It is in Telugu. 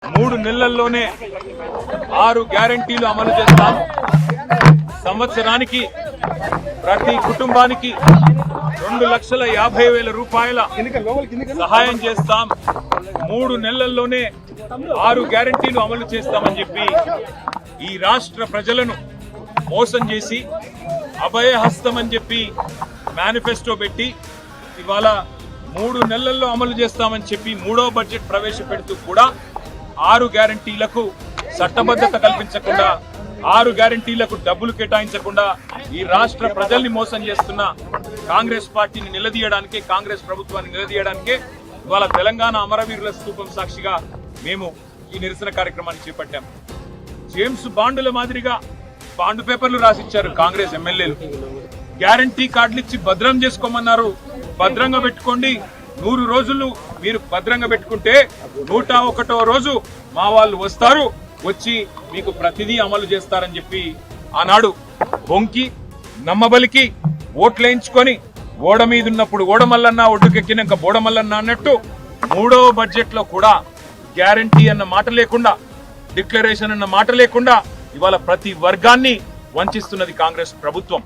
3 నెలల్లోనే 6 గ్యారెంటీలు అమలు చేస్తాం. సంవత్సరానికి ప్రతి కుటుంబానికి 2,50,000 రూపాయల సహాయం చేస్తాం. 3 నెలల్లోనే 6 గ్యారెంటీలు అమలు చేస్తామని చెప్పి ఈ రాష్ట్ర ప్రజలను మోసం చేసి అభయహస్తం అని చెప్పి మేనిఫెస్టో పెట్టి ఇవాళ 3 నెలల్లో అమలు చేస్తామని చెప్పి 3వ బడ్జెట్ ప్రవేశపెడుతూ కూడా 6 గ్యారెంటీలకు చట్టబద్ధత కల్పించకుండా 6 గ్యారెంటీలకు డబ్బులు కేటాయించకుండా ఈ రాష్ట్ర ప్రజల్ని మోసం చేస్తున్న కాంగ్రెస్ పార్టీని నిలదీయడానికే, కాంగ్రెస్ ప్రభుత్వాన్ని నిలదీయడానికే ఇవాళ తెలంగాణ అమరవీరుల స్తూపం సాక్షిగా మేము ఈ నిరసన కార్యక్రమాన్ని చేపట్టాం. జేమ్స్ బాండుల మాదిరిగా బాండ్ పేపర్లు రాసిచ్చారు కాంగ్రెస్ ఎమ్మెల్యేలు. గ్యారంటీ కార్డులు ఇచ్చి భద్రం చేసుకోమన్నారు. భద్రంగా పెట్టుకోండి, 100 రోజులు మీరు భద్రంగా పెట్టుకుంటే 101వ రోజు మా వాళ్ళు వస్తారు, వచ్చి మీకు ప్రతిదీ అమలు చేస్తారని చెప్పి ఆనాడు బొంకి నమ్మబలికి ఓట్లేయించుకొని ఓడ మీద ఉన్నప్పుడు ఓడమల్లన్న, ఒడ్డుకెక్కినాక బోడమల్లన్న అన్నట్టు 3వ బడ్జెట్ లో కూడా గ్యారంటీ అన్న మాట లేకుండా, డిక్లరేషన్ అన్న మాట లేకుండా ఇవాళ ప్రతి వర్గాన్ని వంచిస్తున్నది కాంగ్రెస్ ప్రభుత్వం.